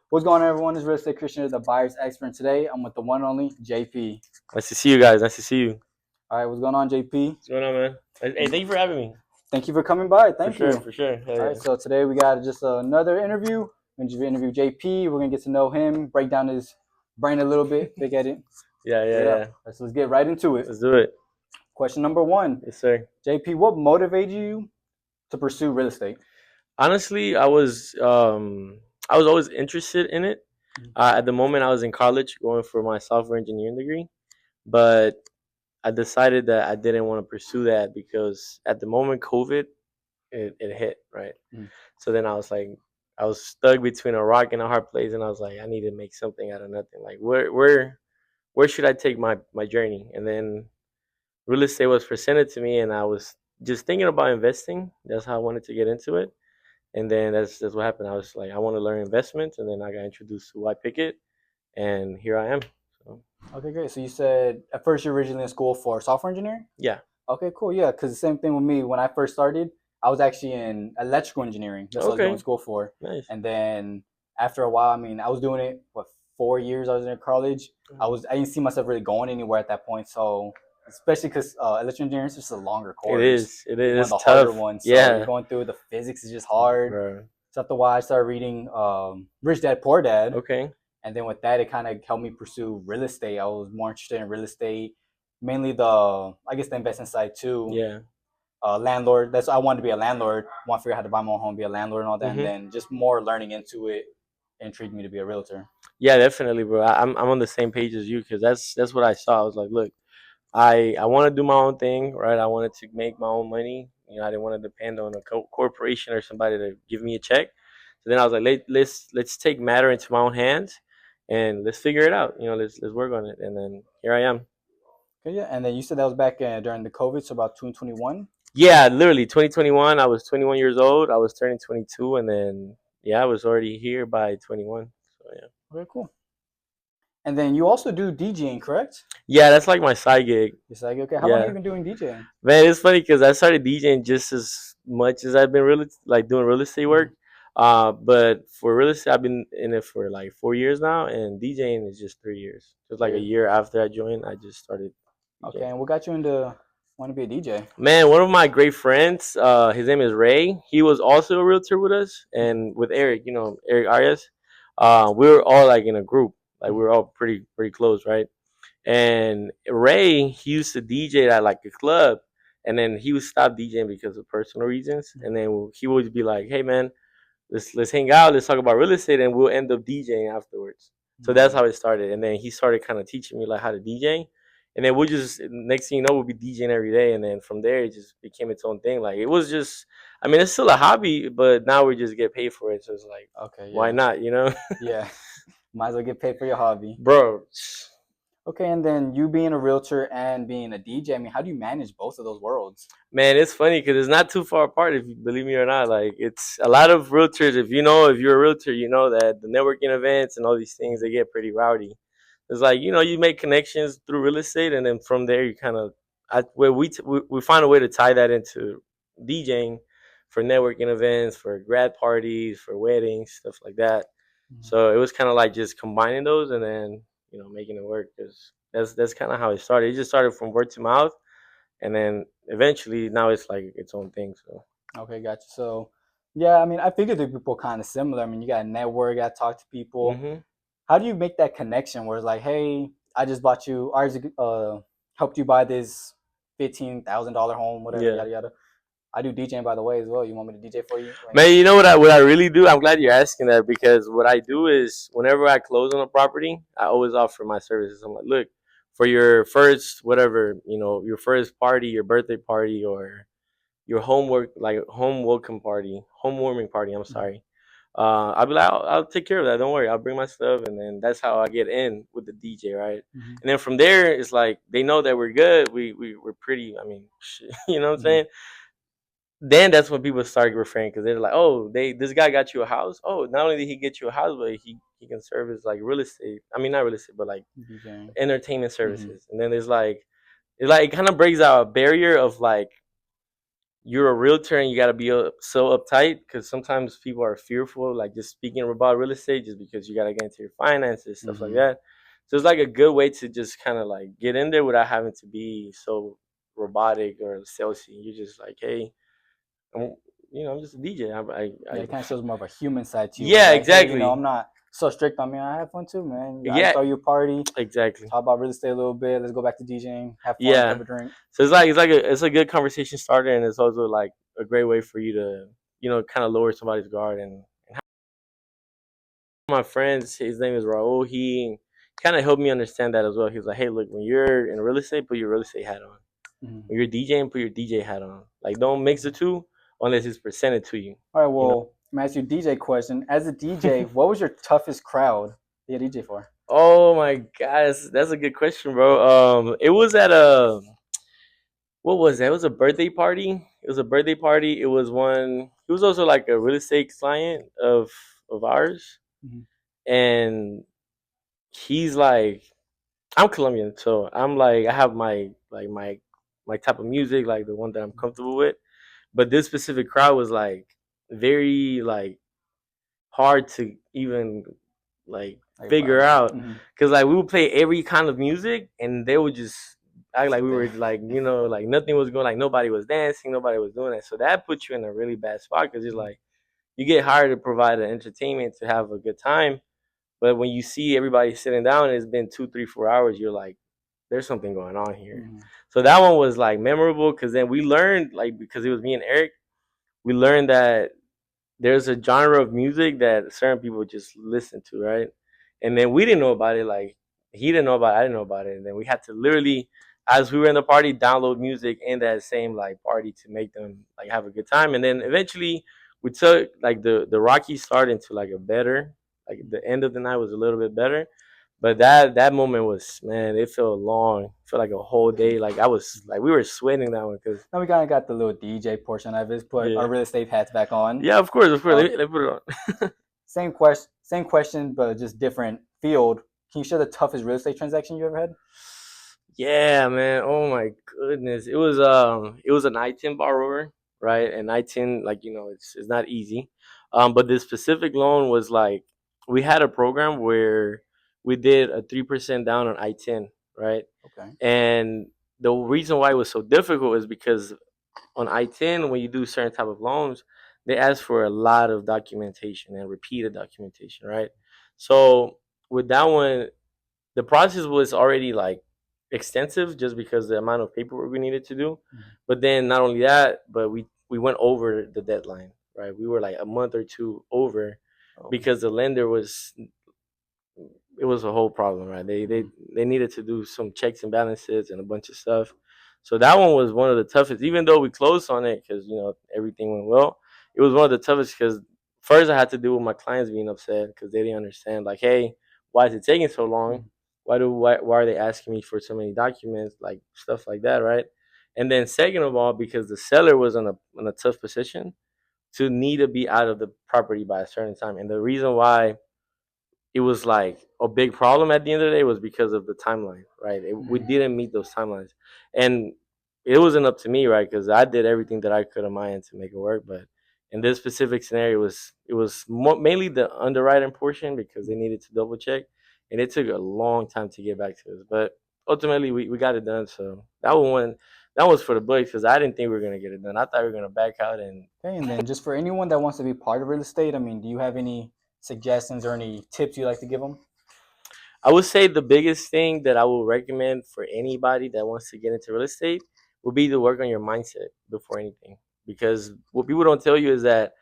What's going on, everyone? It's Real Estate Christian, the buyer's expert. Today, I'm with the one and only JP. Nice to see you guys. Nice to see you. All right, what's going on, JP? What's going on, man? Hey, thank you for having me. Thank you for coming by. For Thank sure, you. for sure. Hell All yeah. right, so today we got just another interview. We're going to interview JP. We're going to get to know him, break down his brain a little bit, big at it. Yeah. All right, so let's get right into it. Let's do it. Question number one. Yes, sir. JP, what motivated you to pursue real estate? Honestly, I was always interested in it. At the moment, I was in college going for my software engineering degree, but I decided that I didn't want to pursue that because at the moment COVID it hit, right. Mm. So then I was like, I was stuck between a rock and a hard place, and I was like, I need to make something out of nothing. Like where should I take my journey? And then real estate was presented to me, and I was just thinking about investing. That's how I wanted to get into it. And then that's what happened. I was like, I want to learn investments, and then I got introduced to Why Pickett, and here I am. So Okay, great. So you said at first you're originally in school for software engineering? yeah. Okay, cool. Yeah, because the same thing with me. When I first started, I was actually in electrical engineering. That's what I was going to Okay. school for. Nice. And then after a while, I mean, I was doing it, 4 years I was in college. I didn't see myself really going anywhere at that point. So, especially because electrical engineering is just a longer It course. is. It It's one of is. the It's harder tough. ones. So you're Yeah. going through the physics is just hard. Bro. So after a while, I started reading Rich Dad Poor Dad. Okay. And then with that, it kind of helped me pursue real estate. I was more interested in real estate, mainly the investment side too. Yeah. Landlord. That's I wanted to be a landlord. Want to figure out how to buy my own home, be a landlord, and all that. And Mhm. then just more learning into it intrigued me to be a realtor. Yeah, definitely, bro. I'm on the same page as you because that's what I saw. I was like, look, I want to do my own thing, right? I wanted to make my own money. I didn't want to depend on a corporation or somebody to give me a check. So then I was like, let's take matter into my own hands, and let's figure it out. Let's work on it. And then here I am. Okay, yeah. And then you said that was back during the COVID, so about 2021. Yeah, literally 2021. I was 21 years old. I was turning 22, and then yeah, I was already here by 21. So yeah. Okay, cool. And then you also do DJing, correct? Yeah, that's like my side gig. It's like okay. How long have Yeah. you been doing DJing? Man, it's funny because I started DJing just as much as I've been really like doing real estate work. But for real estate, I've been in it for like 4 years now, and DJing is just 3 years. Just like a year after I joined, I just started Okay, DJing. and what got you into want to be a DJ? Man, one of my great friends, his name is Ray. He was also a realtor with us, and with Eric, Eric Arias. We were all like in a group, like we were all pretty close, right? And Ray, he used to DJ at like a club, and then he would stop DJing because of personal reasons. And then he would be like, "Hey man, let's hang out, let's talk about real estate, and we'll end up DJing afterwards." So that's how it started. And then he started kind of teaching me like how to DJ. And then we'll just next thing you know, we'll be DJing every day. And then from there, it just became its own thing. Like it was just, I mean, it's still a hobby, but now we just get paid for it. So it's like, Okay, why yeah, not? yeah. Might as well get paid for your hobby. Bro. Okay, and then you being a realtor and being a DJ, I mean, how do you manage both of those worlds? Man, it's funny because it's not too far apart. If you believe me or not, like it's a lot of realtors. If you're a realtor, you know that the networking events and all these things they get pretty rowdy. It's like you make connections through real estate, and then from there you kind of, where we find a way to tie that into DJing for networking events, for grad parties, for weddings, stuff like that. So it was kind of like just combining those, and then making it work. Because that's kind of how it started. It just started from word to mouth, and then eventually now it's like its own thing. So Okay, gotcha. So, yeah, I mean, I figured the people kind of similar. I mean, you got to network, got to talk to people. hmm How do you make that connection where it's like, hey, I just bought you, I just helped you buy this $15,000 home, whatever, yeah, yada yada. I do DJing by the way as well. You want me to DJ for you? Like, man. You know what I really do? I'm glad you're asking that because what I do is whenever I close on a property, I always offer my services. I'm like, look, for your first whatever, your first party, your birthday party, or your homework like home welcome party, home warming party. I'm sorry. I'll be like, I'll take care of that. Don't worry. I'll bring my stuff, and then that's how I get in with the DJ, right? mhm, And then from there, it's like they know that we're good. We're pretty. I mean, you know what I'm mhm. saying? Then that's when people start referring because they're like, oh, this guy got you a house. Oh, not only did he get you a house, but he can serve as like real estate. I mean, not real estate, but like DJing. entertainment Hmm. services. And then there's like it kind of breaks out a barrier of like you're a realtor and you got to be so uptight because sometimes people are fearful, like just speaking about real estate, just because you got to get into your finances, stuff like Mm-hmm. that. So it's like a good way to just kind of like get in there without having to be so robotic or salesy. You're just like, hey, I'm, I'm just a DJ. Yeah, it kind of shows more of a human side to you. Where it's Yeah, like, hey, I'm exactly. not so strict on me. I have fun too, man. I Yeah, throw you a party, exactly. talk about real estate a little bit. Let's go back to DJing, have fun, Yeah. grab a drink. So it's a good conversation starter, and it's also like a great way for you to kind of lower somebody's guard. And my friends, his name is Raul. He kind of helped me understand that as well. He was like, hey, look, when you're in real estate, put your real estate hat on. Mm-hmm. When you're DJing, put your DJ hat on. Like, don't mix the two unless it's presented to you. All right, You know. well, I'm gonna ask you a DJ question. As a DJ, what was your toughest crowd that you DJ for? Oh my gosh, that's a good question, bro. It was at a what was that? It was a birthday party. It was a birthday party. It was one. He was also like a real estate client of ours, Mm-hmm. and he's like, I'm Colombian, so I'm like, I have my type of music, like the one that I'm comfortable with. But this specific crowd was like very like hard to even like Like figure vibe with. out Mm-hmm. because like we would play every kind of music and they would just act like Sit we were there. like like nothing was going, like nobody was dancing, nobody was doing that, so that puts you in a really bad spot because it's like you get hired to provide an entertainment to have a good time, but when you see everybody sitting down and it's been 2 3 4 hours, you're like there's something going on here. Mm-hmm. So that one was like memorable because then we learned, like, because it was me and Eric, we learned that there's a genre of music that certain people just listen to, right? And then we didn't know about it. Like he didn't know about it, I didn't know about it. And then we had to literally, as we were in the party, download music in that same like party to make them like have a good time. And then eventually we took like the Rocky start into like a better, like the end of the night was a little bit better. But that moment was, man, it felt long. It felt like a whole day. Like I was like we were sweating that one because Now we kind of got the little DJ portion of it. Put our yeah. real estate hats back on. Yeah, of course, of course. Uh, Let me put it on. same question, but just different field. Can you share the toughest real estate transaction you ever had? Yeah, man. Oh my goodness. It was an I-10 borrower, right? And I-10, like, it's not easy. But this specific loan was like we had a program where we did a 3% down on I-10, right? Okay. And the reason why it was so difficult is because on I-10, when you do certain type of loans, they ask for a lot of documentation and repeated documentation, right? So with that one, the process was already like extensive just because the amount of paperwork we needed to do. Mm-hmm. But then not only that, but we went over the deadline, right? We were like a month or two over Oh. because the lender was, it was a whole problem, right? Mm-hmm. They needed to do some checks and balances and a bunch of stuff. So that one was one of the toughest, even though we closed on it because everything went well. It was one of the toughest because first I had to deal with my clients being upset because they didn't understand, like, hey, why is it taking so long? Mm-hmm. Why are they asking me for so many documents, like stuff like that, right? And then second of all, because the seller was in a tough position to need to be out of the property by a certain time, and the reason why it was like a big problem at the end of the day was because of the timeline, right? We Mm-hmm. didn't meet those timelines, and it wasn't up to me, right? Because I did everything that I could on my end to make it work. But in this specific scenario, it was mainly the underwriting portion because they needed to double check, and it took a long time to get back to us. But ultimately, we got it done. So that was for the books because I didn't think we were gonna get it done. I thought we were gonna back out and Okay, and then just for anyone that wants to be part of real estate, I mean, do you have any suggestions or any tips you'd like to give them? I would say the biggest thing that I would recommend for anybody that wants to get into real estate would be to work on your mindset before anything. Because what people don't tell you is that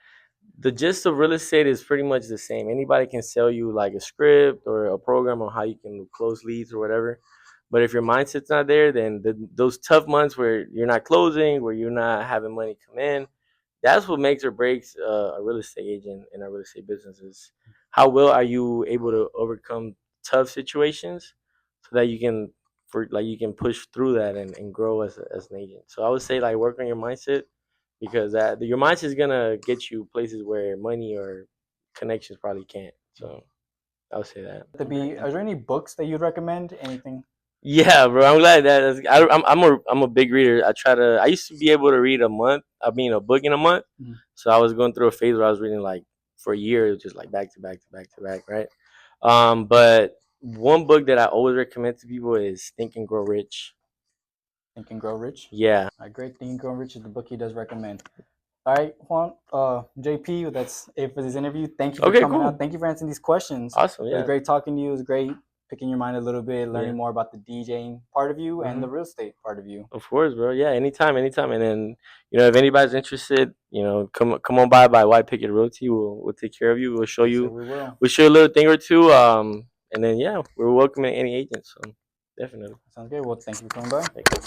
the gist of real estate is pretty much the same. Anybody can sell you like a script or a program on how you can close leads or whatever. But if your mindset's not there, then those tough months where you're not closing, where you're not having money come in, that's what makes or breaks a real estate agent in a real estate business. Is how well are you able to overcome tough situations so that you can you can push through that and grow as an agent. So I would say like work on your mindset because your mindset is gonna get you places where money or connections probably can't. So I would say that. To be, are there any books that you'd recommend? Anything? Yeah, bro. I'm glad I'm a big reader. I used to be able to read a book in a month. Mhm. So I was going through a phase where I was reading like for a year, just like back to back to back to back, right? But one book that I always recommend to people is Think and Grow Rich. Think and Grow Rich. Yeah. All right, great. Think and Grow Rich is the book he does recommend. All right, Juan, JP, that's it for this interview. Thank you for Okay, coming out. cool. Thank you for answering these questions. Awesome. It was Yeah. great talking to you. It was great picking your mind a little bit, Yeah. learning more about the DJing part of you and Hmm. the real estate part of you. Of course, bro. Yeah, anytime, anytime. And then, if anybody's interested, come on by White Picket Realty. We'll take care of you. Yes, sir, we will. We'll show you a little thing or two. And then yeah, we're welcoming any agents. So definitely. Sounds good. Well, thank you for coming by. Thank you.